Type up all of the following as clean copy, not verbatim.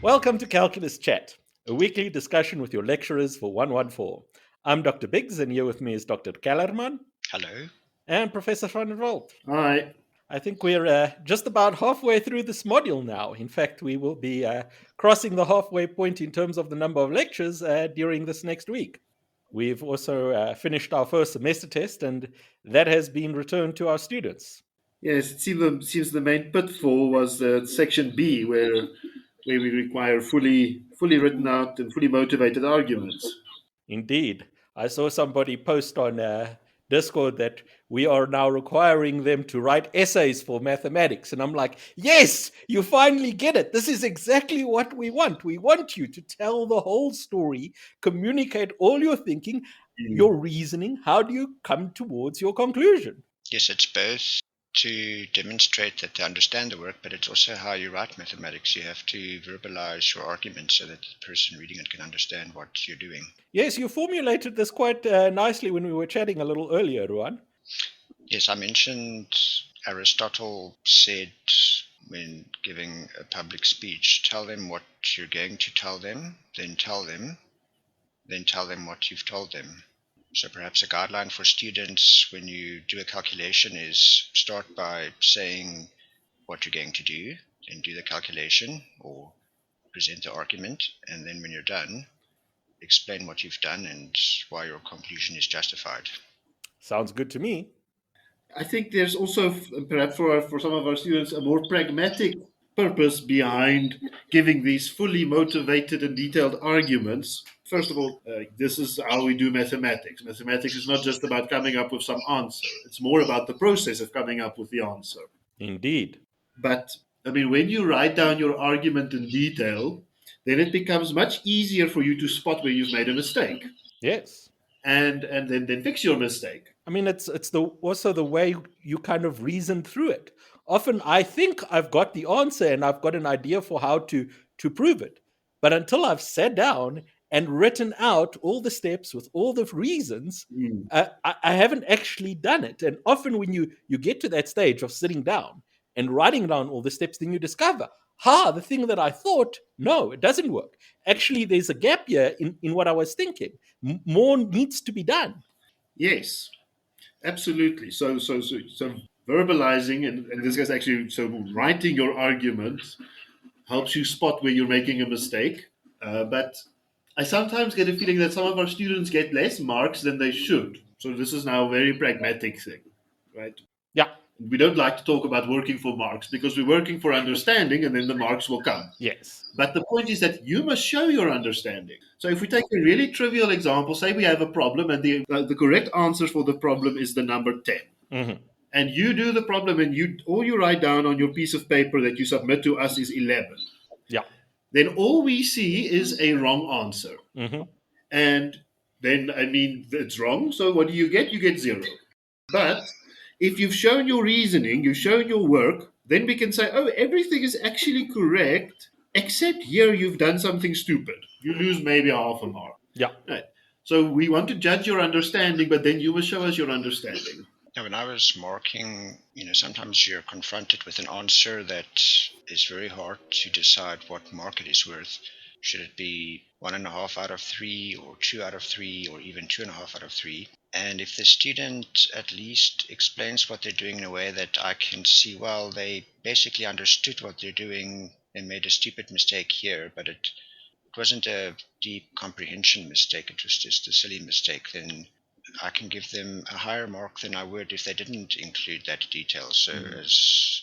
Welcome to Calculus Chat, a weekly discussion with your lecturers for 114. I'm Dr. Biggs, and here with me is Dr. Kellerman. Hello. And Professor van der Walt. Hi. I think we're just about halfway through this module now. In fact, we will be crossing the halfway point in terms of the number of lectures during this next week. We've also finished our first semester test, and that has been returned to our students. Yes, it seems the main pitfall was section B, where we require fully written out and fully motivated arguments. Indeed. I saw somebody post on Discord that we are now requiring them to write essays for mathematics. And I'm like, yes, you finally get it. This is exactly what we want. We want you to tell the whole story, communicate all your thinking, your reasoning. How do you come towards your conclusion? Yes, it's both to demonstrate that they understand the work, but it's also how you write mathematics. You have to verbalize your argument so that the person reading it can understand what you're doing. Yes, you formulated this quite nicely when we were chatting a little earlier, Ruan. Yes, I mentioned Aristotle said when giving a public speech, tell them what you're going to tell them, then tell them what you've told them. So perhaps a guideline for students when you do a calculation is start by saying what you're going to do, then do the calculation or present the argument, and then when you're done, explain what you've done and why your conclusion is justified. Sounds good to me. I think there's also, perhaps for some of our students, a more pragmatic purpose behind giving these fully motivated and detailed arguments. First of all, this is how we do mathematics. Mathematics is not just about coming up with some answer. It's more about the process of coming up with the answer. Indeed. But, I mean, when you write down your argument in detail, then it becomes much easier for you to spot where you've made a mistake. Yes. And then fix your mistake. I mean, it's also the way you kind of reason through it. Often I think I've got the answer and I've got an idea for how to prove it. But until I've sat down and written out all the steps with all the reasons, I haven't actually done it. And often when you get to that stage of sitting down and writing down all the steps, then you discover, the thing that I thought, no, it doesn't work. Actually, there's a gap here in what I was thinking. More needs to be done. Yes, absolutely. So verbalizing, and in this case actually, so writing your argument helps you spot where you're making a mistake. But I sometimes get a feeling that some of our students get less marks than they should. So this is now a very pragmatic thing, right? Yeah. We don't like to talk about working for marks because we're working for understanding and then the marks will come. Yes. But the point is that you must show your understanding. So if we take a really trivial example, say we have a problem and the correct answer for the problem is the number 10. Mm-hmm. And you do the problem and all you write down on your piece of paper that you submit to us is 11. Yeah. Then all we see is a wrong answer. Mm-hmm. And then, I mean, it's wrong. So what do you get? You get 0. But if you've shown your reasoning, you've shown your work, then we can say, oh, everything is actually correct, except here you've done something stupid. You lose maybe half a mark. Yeah. Right. So we want to judge your understanding, but then you must show us your understanding. When I was marking, sometimes you're confronted with an answer that is very hard to decide what mark it is worth. Should it be 1.5 out of 3 or 2 out of 3 or even 2.5 out of 3? And if the student at least explains what they're doing in a way that I can see, well, they basically understood what they're doing and made a stupid mistake here, but it wasn't a deep comprehension mistake, it was just a silly mistake, then I can give them a higher mark than I would if they didn't include that detail. So as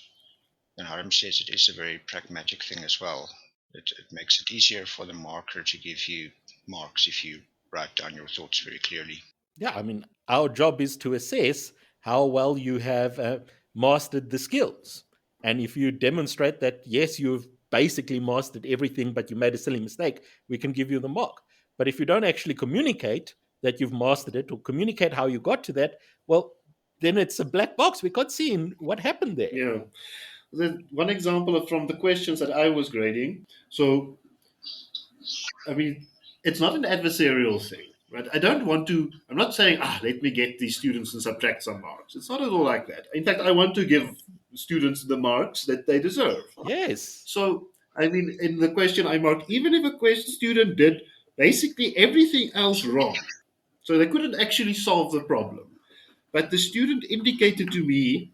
Theorem says, it is a very pragmatic thing as well. It makes it easier for the marker to give you marks if you write down your thoughts very clearly. Yeah, I mean, our job is to assess how well you have mastered the skills. And if you demonstrate that, yes, you've basically mastered everything, but you made a silly mistake, we can give you the mark. But if you don't actually communicate that you've mastered it or communicate how you got to that, well, then it's a black box. We can't see what happened there. Yeah. One example from the questions that I was grading. So, I mean, it's not an adversarial thing, right? I'm not saying, let me get these students and subtract some marks. It's not at all like that. In fact, I want to give students the marks that they deserve. Yes. So I mean, in the question I marked, even if a question student did basically everything else wrong, so they couldn't actually solve the problem, but the student indicated to me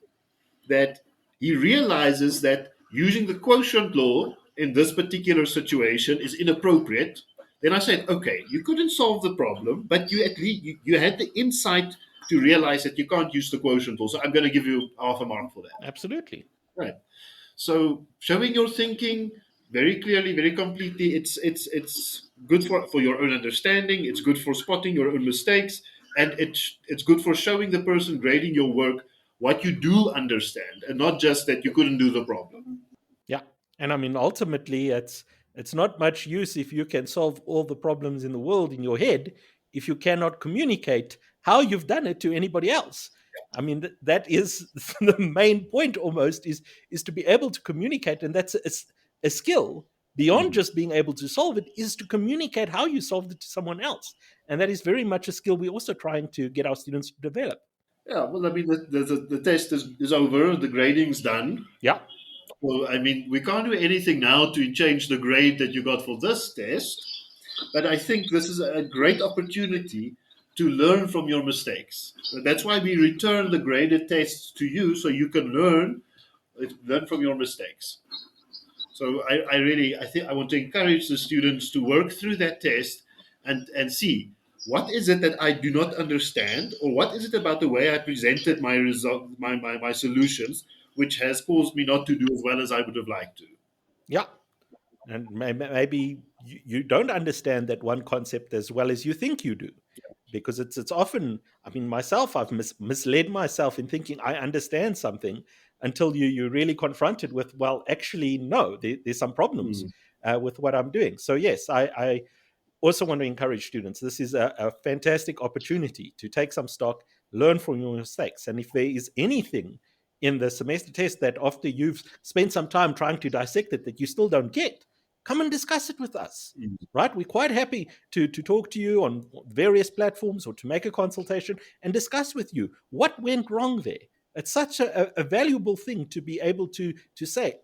that he realizes that using the quotient law in this particular situation is inappropriate. Then I said, okay, you couldn't solve the problem, but you at least you had the insight to realize that you can't use the quotient law. So I'm going to give you half a mark for that. Absolutely. Right. So showing your thinking very clearly, very completely, it's good for your own understanding. It's good for spotting your own mistakes, and it's good for showing the person grading your work what you do understand, and not just that you couldn't do the problem. Yeah. And I mean, ultimately, it's not much use if you can solve all the problems in the world in your head if you cannot communicate how you've done it to anybody else. I mean, that is the main point almost is to be able to communicate. And that's a skill beyond Mm. just being able to solve it, is to communicate how you solved it to someone else. And that is very much a skill we're also trying to get our students to develop. Yeah, well, I mean, the test is over, the grading's done. Yeah. Well, I mean, we can't do anything now to change the grade that you got for this test. But I think this is a great opportunity to learn from your mistakes. That's why we return the graded tests to you so you can learn from your mistakes. So I really I think I want to encourage the students to work through that test and see what is it that I do not understand, or what is it about the way I presented my result, my solutions, which has caused me not to do as well as I would have liked to. Yeah. And maybe you don't understand that one concept as well as you think you do, because it's often, I mean, myself, I've misled myself in thinking I understand something until you're really confronted with, well, actually no, there's some problems Mm. with what I'm doing. So yes, I also want to encourage students. This is a fantastic opportunity to take some stock, learn from your mistakes. And if there is anything in the semester test that after you've spent some time trying to dissect it that you still don't get, come and discuss it with us. Mm. Right? We're quite happy to talk to you on various platforms or to make a consultation and discuss with you what went wrong there. It's such a valuable thing to be able to say,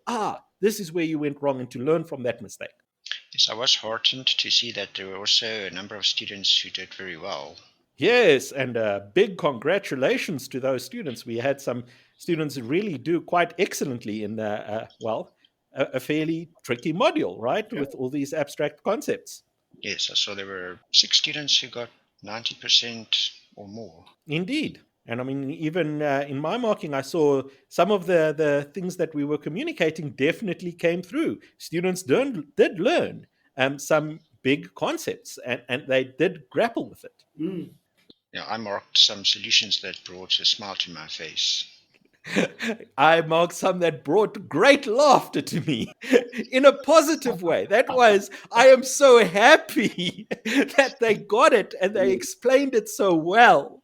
this is where you went wrong, and to learn from that mistake. Yes, I was heartened to see that there were also a number of students who did very well. Yes, and big congratulations to those students. We had some students who really do quite excellently in a fairly tricky module, right, Yeah. with all these abstract concepts. Yes, I saw there were 6 students who got 90% or more. Indeed. And I mean, even in my marking, I saw some of the things that we were communicating definitely came through. Students did learn some big concepts, and they did grapple with it. Mm. Yeah, I marked some solutions that brought a smile to my face. I marked some that brought great laughter to me in a positive way. That was, I am so happy that they got it and they explained it so well.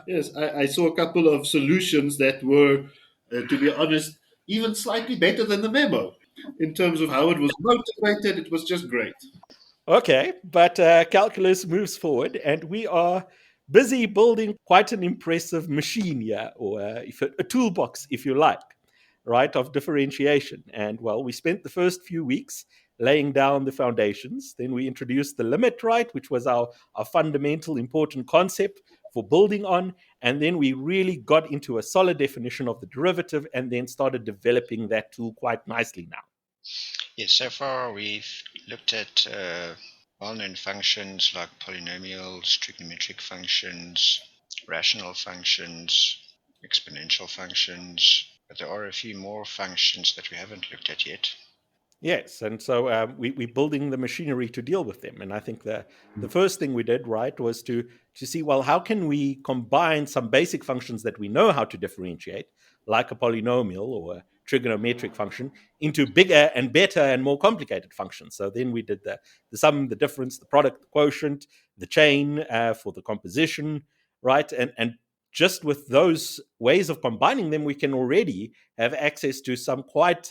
Yes, I saw a couple of solutions that were, to be honest, even slightly better than the memo in terms of how it was motivated. It was just great. Okay, but calculus moves forward, and we are busy building quite an impressive machine here, or if a toolbox, if you like, right, of differentiation. And well, we spent the first few weeks laying down the foundations. Then we introduced the limit, right, which was our fundamental important concept for building on. And then we really got into a solid definition of the derivative and then started developing that tool quite nicely now. Yes, so far we've looked at well-known functions like polynomials, trigonometric functions, rational functions, exponential functions, but there are a few more functions that we haven't looked at yet. Yes, and so we're building the machinery to deal with them. And I think the first thing we did, right, was to see, well, how can we combine some basic functions that we know how to differentiate, like a polynomial or a trigonometric function, into bigger and better and more complicated functions. So then we did the sum, the difference, the product, the quotient, the chain for the composition, right? And just with those ways of combining them, we can already have access to some quite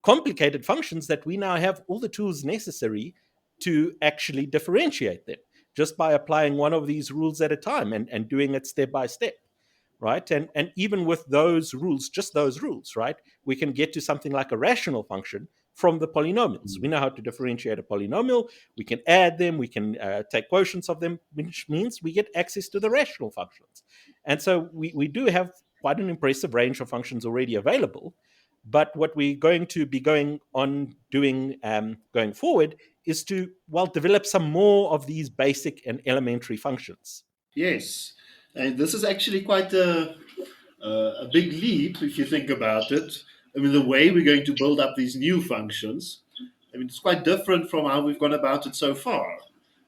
complicated functions that we now have all the tools necessary to actually differentiate them just by applying one of these rules at a time and doing it step by step, right? And even with those rules, just those rules, right, we can get to something like a rational function from the polynomials. We know how to differentiate a polynomial. We can add them. We can take quotients of them, which means we get access to the rational functions. And so we do have quite an impressive range of functions already available. But what we're going to be going on doing going forward is to, well, develop some more of these basic and elementary functions. Yes, and this is actually quite a big leap if you think about it. I mean, the way we're going to build up these new functions, I mean, it's quite different from how we've gone about it so far. I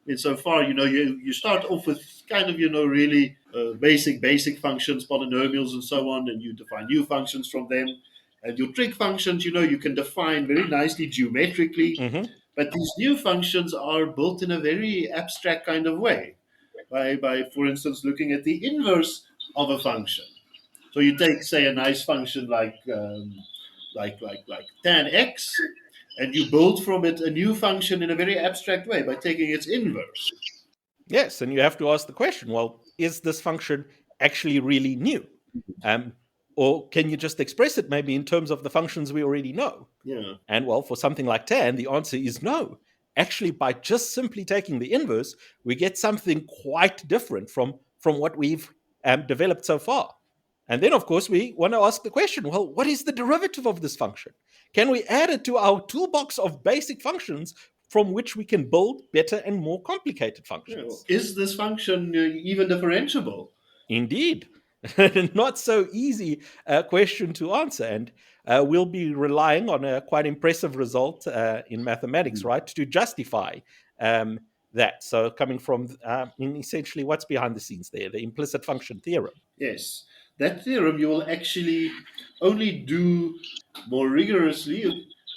mean, so far, you start off with kind of, really basic functions, polynomials, and so on, and you define new functions from them. And your trig functions, you can define very nicely geometrically, Mm-hmm. but these new functions are built in a very abstract kind of way by for instance, looking at the inverse of a function. So you take, say, a nice function like tan x, and you build from it a new function in a very abstract way by taking its inverse. Yes, and you have to ask the question, well, is this function actually really new? Or can you just express it maybe in terms of the functions we already know? Yeah. And well, for something like tan, the answer is no. Actually, by just simply taking the inverse, we get something quite different from what we've developed so far. And then, of course, we want to ask the question, well, what is the derivative of this function? Can we add it to our toolbox of basic functions from which we can build better and more complicated functions? Is this function even differentiable? Indeed. Not so easy question to answer. And we'll be relying on a quite impressive result in mathematics, right, to justify that. So coming from essentially what's behind the scenes there, the implicit function theorem. Yes. That theorem you will actually only do more rigorously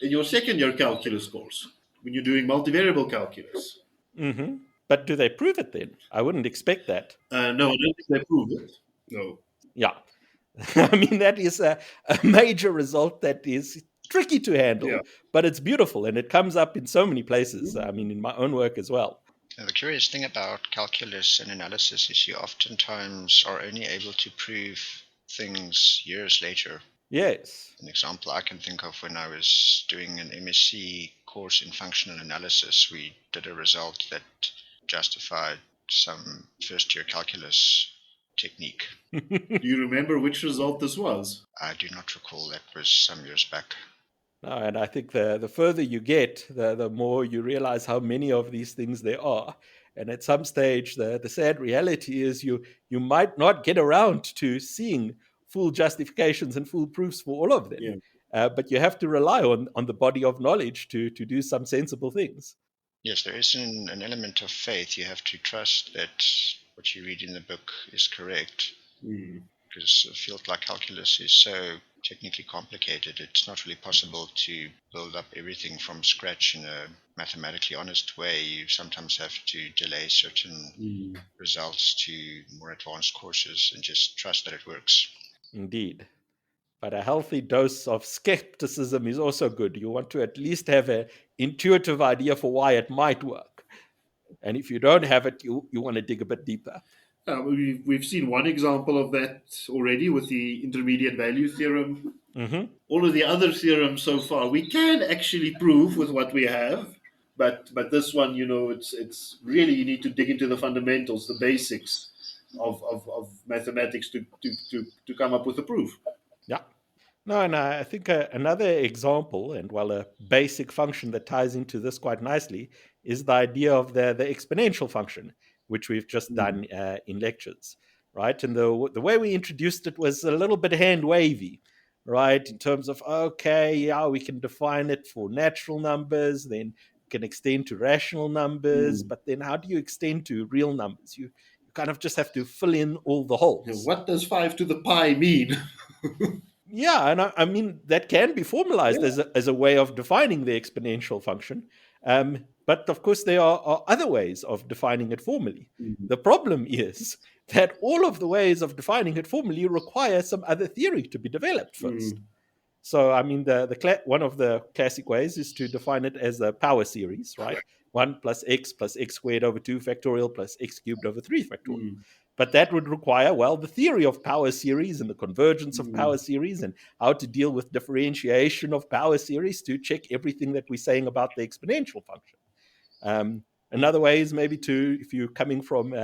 in your second year calculus course when you're doing multivariable calculus. Mm-hmm. But do they prove it then? I wouldn't expect that. No, I don't think they prove it. No. Yeah. I mean, that is a major result that is tricky to handle, but it's beautiful and it comes up in so many places. I mean, in my own work as well. Now, the curious thing about calculus and analysis is you oftentimes are only able to prove things years later. Yes. An example I can think of when I was doing an MSc course in functional analysis, we did a result that justified some first year calculus technique. Do you remember which result this was? I do not recall. That was some years back. No, and I think the further you get, the more you realize how many of these things there are. And at some stage, the sad reality is you might not get around to seeing full justifications and full proofs for all of them. Yeah. But you have to rely on the body of knowledge to do some sensible things. Yes, there is an element of faith. You have to trust that what you read in the book is correct. Because a field like calculus is so technically complicated, it's not really possible to build up everything from scratch in a mathematically honest way. You sometimes have to delay certain results to more advanced courses and just trust that it works. Indeed. But a healthy dose of skepticism is also good. You want to at least have an intuitive idea for why it might work. And if you don't have it, you want to dig a bit deeper. We've seen one example of that already with the intermediate value theorem. Mm-hmm. All of the other theorems so far, we can actually prove with what we have. But this one, it's really, you need to dig into the fundamentals, the basics of mathematics to come up with a proof. Yeah. No, and I think another example, and while a basic function that ties into this quite nicely, is the idea of the exponential function, which we've just done in lectures, right? And the way we introduced it was a little bit hand wavy, right? In terms of, okay, yeah, we can define it for natural numbers, then we can extend to rational numbers, but then how do you extend to real numbers? You kind of just have to fill in all the holes. What does 5 to the pi mean? Yeah, and I mean, that can be formalized as a way of defining the exponential function. But of course, there are other ways of defining it formally. The problem is that all of the ways of defining it formally require some other theory to be developed first. So, I mean, one of the classic ways is to define it as a power series, right? 1 plus x squared over 2 factorial plus x cubed over 3 factorial. But that would require, well, the theory of power series and the convergence of power series and how to deal with differentiation of power series to check everything that we're saying about the exponential function. Another way is maybe to, if you're coming from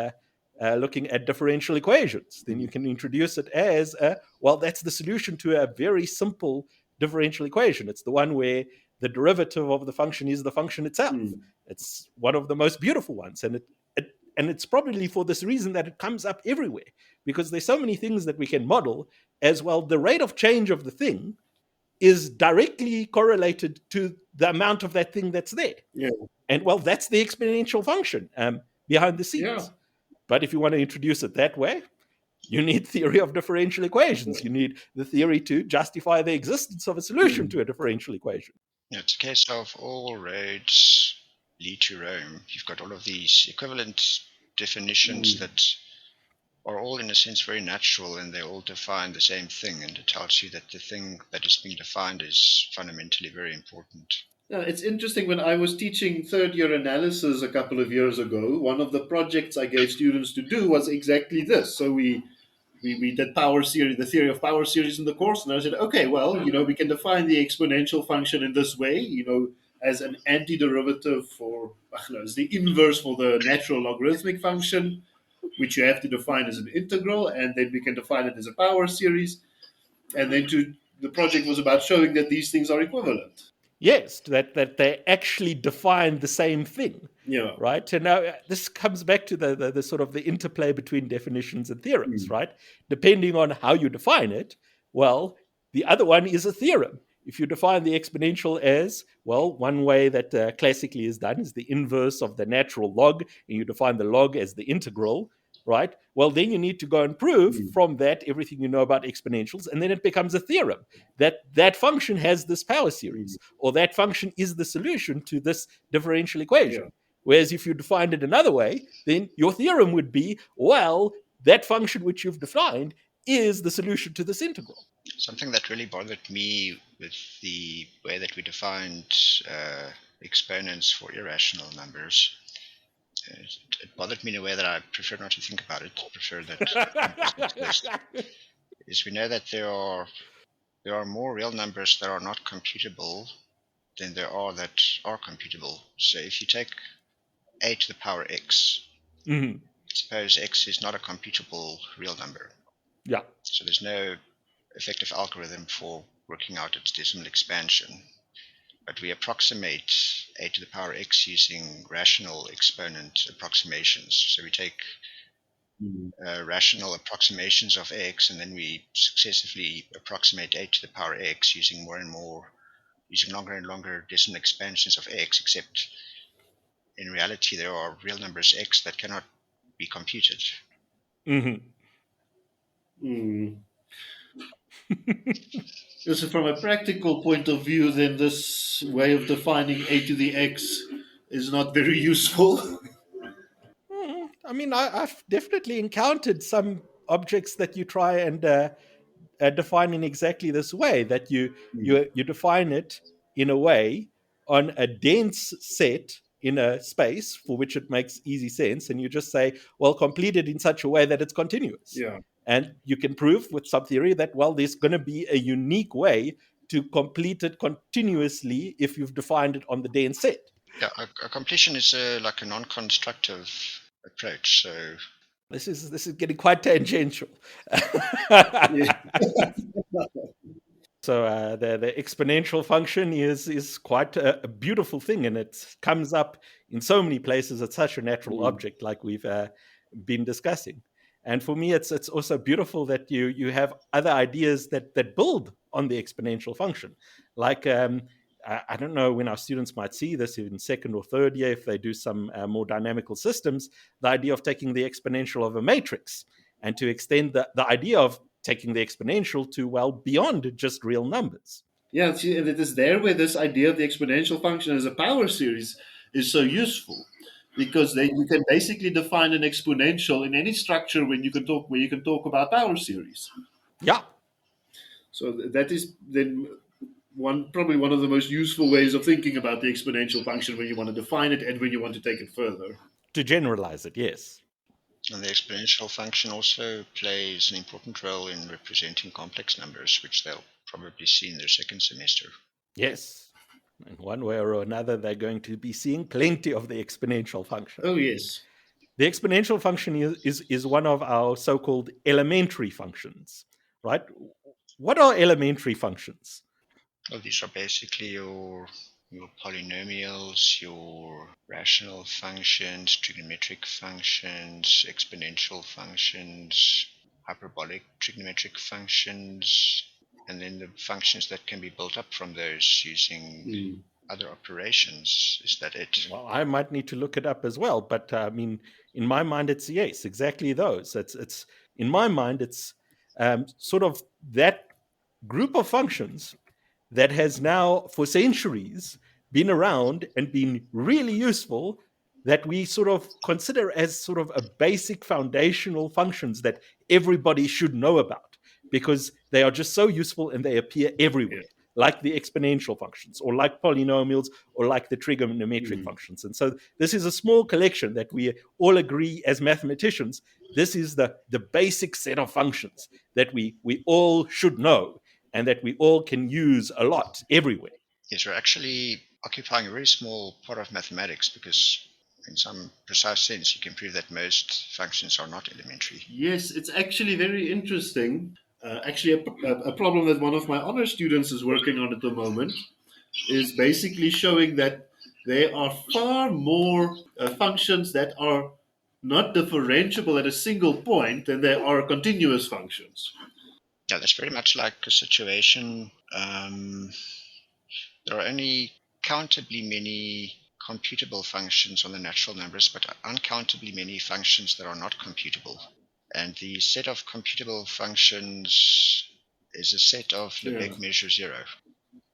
looking at differential equations, then you can introduce it as, well, that's the solution to a very simple differential equation. It's the one where the derivative of the function is the function itself. It's one of the most beautiful ones. And it's probably for this reason that it comes up everywhere, because there's so many things that we can model as well. The rate of change of the thing is directly correlated to the amount of that thing that's there. Yeah. And well, that's the exponential function behind the scenes. Yeah. But if you want to introduce it that way, you need theory of differential equations. You need the theory to justify the existence of a solution to a differential equation. It's a case of all roads lead to Rome. You've got all of these equivalent definitions that are all in a sense very natural, and they all define the same thing, and it tells you that the thing that is being defined is fundamentally very important. Yeah, it's interesting. When I was teaching third year analysis a couple of years ago, one of the projects I gave students to do was exactly this. So we did power series, the theory of power series in the course, and I said, okay, well, we can define the exponential function in this way, as an antiderivative for, as the inverse for the natural logarithmic function, which you have to define as an integral, and then we can define it as a power series. And then the project was about showing that these things are equivalent. Yes, that they actually define the same thing. Yeah. Right. And now this comes back to the sort of the interplay between definitions and theorems, right? Depending on how you define it, well, the other one is a theorem. If you define the exponential as, well, one way that classically is done is the inverse of the natural log, and you define the log as the integral, right? Well, then you need to go and prove from that everything you know about exponentials, and then it becomes a theorem that function has this power series, or that function is the solution to this differential equation. Yeah. Whereas if you defined it another way, then your theorem would be, well, that function which you've defined is the solution to this integral. Something that really bothered me with the way that we defined exponents for irrational numbers, it bothered me in a way that I prefer not to think about it. I prefer that is we know that there are more real numbers that are not computable than there are that are computable. So if you take a to the power x, suppose x is not a computable real number. Yeah. So there's no effective algorithm for working out its decimal expansion. But we approximate a to the power x using rational exponent approximations. So we take rational approximations of x, and then we successively approximate a to the power x using longer and longer decimal expansions of x, except in reality there are real numbers x that cannot be computed. So from a practical point of view, then this way of defining a to the x is not very useful. I mean, I've definitely encountered some objects that you try and define in exactly this way, that you define it in a way on a dense set in a space for which it makes easy sense, and you just say, well, complete it in such a way that it's continuous. Yeah. And you can prove with some theory that, well, there's going to be a unique way to complete it continuously if you've defined it on the dense set. Yeah, a completion is like a non-constructive approach. So this is getting quite tangential. So the exponential function is quite a beautiful thing, and it comes up in so many places. It's such a natural object, like we've been discussing. And for me, it's also beautiful that you have other ideas that build on the exponential function. Like, I don't know when our students might see this in second or third year, if they do some more dynamical systems, the idea of taking the exponential of a matrix and to extend the idea of taking the exponential to, well, beyond just real numbers. Yeah, and it is there where this idea of the exponential function as a power series is so useful. Because then you can basically define an exponential in any structure where you can talk about power series. Yeah. So that is then probably one of the most useful ways of thinking about the exponential function when you want to define it and when you want to take it further. To generalize it, yes. And the exponential function also plays an important role in representing complex numbers, which they'll probably see in their second semester. Yes. In one way or another, they're going to be seeing plenty of the exponential function. Oh, yes. The exponential function is one of our so-called elementary functions, right? What are elementary functions? Well, these are basically your polynomials, your rational functions, trigonometric functions, exponential functions, hyperbolic trigonometric functions, and then the functions that can be built up from those using other operations. Is that it? Well, I might need to look it up as well, but I mean, in my mind, it's yes, exactly those. It's in my mind, it's sort of that group of functions that has now, for centuries, been around and been really useful, that we sort of consider as sort of a basic foundational functions that everybody should know about because they are just so useful and they appear everywhere, Yeah. like the exponential functions or like polynomials or like the trigonometric Mm. functions. And so this is a small collection that we all agree as mathematicians. This is the basic set of functions that we all should know and that we all can use a lot everywhere. Yes, we're actually occupying a very small part of mathematics because, in some precise sense, you can prove that most functions are not elementary. Yes, it's actually very interesting. Actually, a problem that one of my honor students is working on at the moment is basically showing that there are far more functions that are not differentiable at a single point than there are continuous functions. Yeah, that's very much like a situation. There are only countably many computable functions on the natural numbers, but uncountably many functions that are not computable. And the set of computable functions is a set of Yeah. Lebesgue measure zero.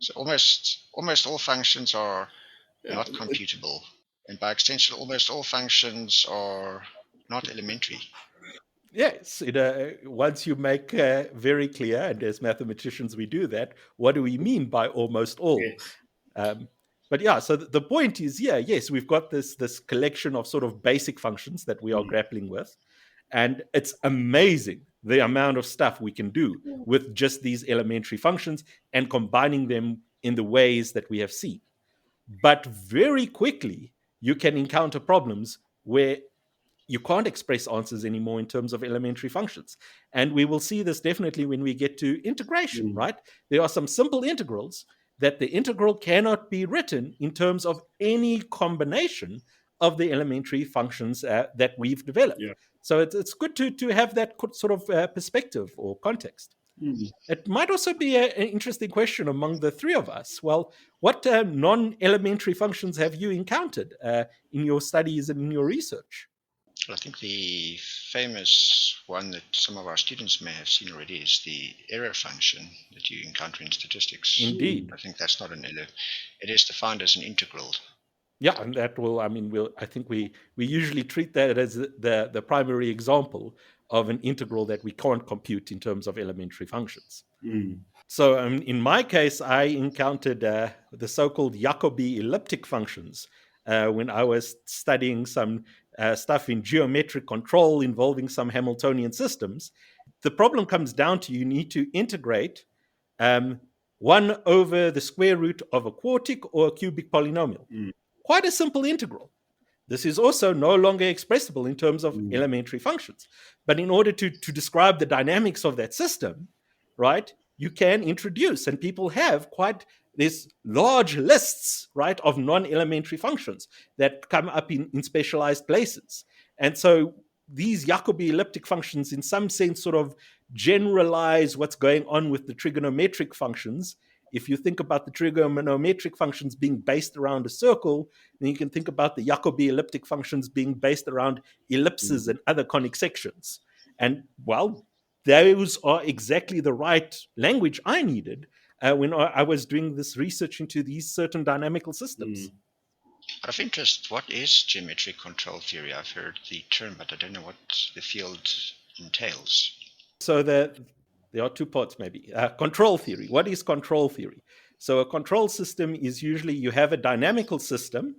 So almost all functions are Yeah. not computable, and by extension, almost all functions are not elementary. Yes, once you make very clear, and as mathematicians we do that, what do we mean by almost all? Yes. Um, but yeah, so the point is, yeah, yes, we've got this collection of sort of basic functions that we are Mm. grappling with, and it's amazing the amount of stuff we can do with just these elementary functions and combining them in the ways that we have seen. But very quickly, you can encounter problems where you can't express answers anymore in terms of elementary functions. And we will see this definitely when we get to integration, Mm. right? There are some simple integrals that the integral cannot be written in terms of any combination of the elementary functions that we've developed. Yeah. So it's good to have that sort of perspective or context. Mm. It might also be an interesting question among the three of us. Well, what non elementary functions have you encountered in your studies and in your research? Well, I think the famous one that some of our students may have seen already is the error function that you encounter in statistics. Indeed. I think that's not an error. It is defined as an integral. Yeah, and that will, I mean, I think we usually treat that as the primary example of an integral that we can't compute in terms of elementary functions. Mm. So in my case, I encountered the so-called Jacobi elliptic functions when I was studying some stuff in geometric control involving some Hamiltonian systems. The problem comes down to you need to integrate um, 1 over the square root of a quartic or a cubic polynomial. Mm. Quite a simple integral. This is also no longer expressible in terms of Mm. elementary functions. But in order to describe the dynamics of that system, right, you can introduce, and people have quite these large lists, right, of non-elementary functions that come up in specialized places. And so these Jacobi elliptic functions, in some sense, sort of generalize what's going on with the trigonometric functions. If you think about the trigonometric functions being based around a circle, then you can think about the Jacobi elliptic functions being based around ellipses Mm. and other conic sections. And well, those are exactly the right language I needed when I was doing this research into these certain dynamical systems. Mm. Out of interest, what is geometric control theory? I've heard the term, but I don't know what the field entails. So there are two parts, maybe. Control theory. What is control theory? So a control system is usually you have a dynamical system,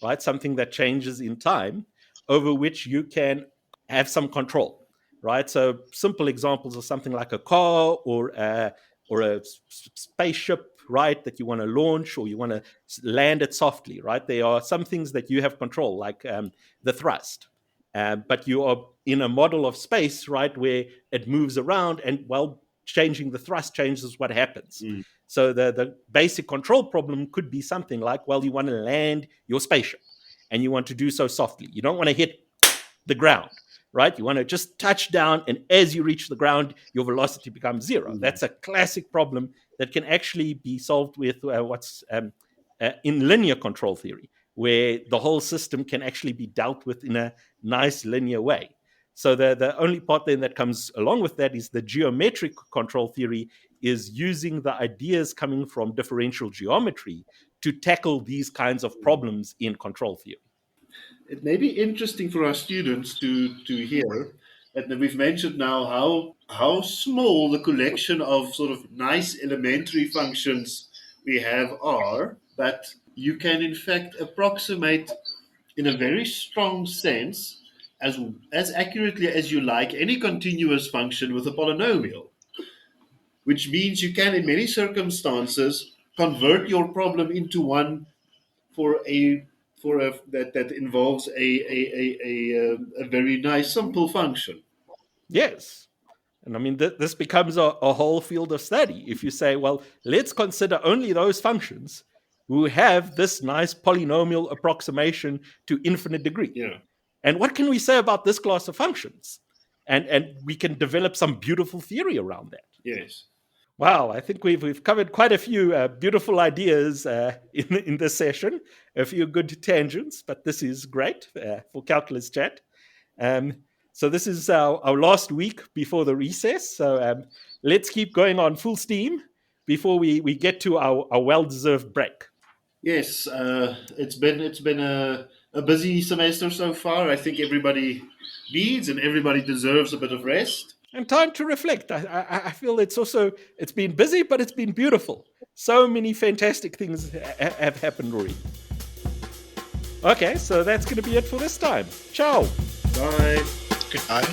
right? Something that changes in time, over which you can have some control, right? So simple examples are something like a car or a spaceship, right, that you want to launch or you want to land it softly, right? There are some things that you have control, like the thrust. But you are in a model of space, right, where it moves around, and well, changing the thrust changes what happens. So the basic control problem could be something like, well, you want to land your spaceship and you want to do so softly. You don't want to hit the ground, right? You want to just touch down, and as you reach the ground, your velocity becomes zero. That's a classic problem that can actually be solved with what's in linear control theory, where the whole system can actually be dealt with in a nice linear way. So the only part then that comes along with that is the geometric control theory is using the ideas coming from differential geometry to tackle these kinds of problems in control theory. It may be interesting for our students to hear that we've mentioned now how small the collection of sort of nice elementary functions we have are, but you can in fact approximate in a very strong sense as accurately as you like any continuous function with a polynomial, which means you can in many circumstances convert your problem into one for a that involves a very nice simple function. Yes. And I mean, this becomes a whole field of study. If you say, well, let's consider only those functions who have this nice polynomial approximation to infinite degree. Yeah. And what can we say about this class of functions? And we can develop some beautiful theory around that. Yes. Wow, I think we've covered quite a few beautiful ideas in this session, a few good tangents, but this is great for Calculus Chat. So this is our last week before the recess. So let's keep going on full steam before we get to our well-deserved break. Yes, it's been a busy semester so far. I think everybody needs and everybody deserves a bit of rest. And time to reflect. I feel it's been busy, but it's been beautiful. So many fantastic things have happened already. Okay, so that's going to be it for this time. Ciao. Bye. Goodbye.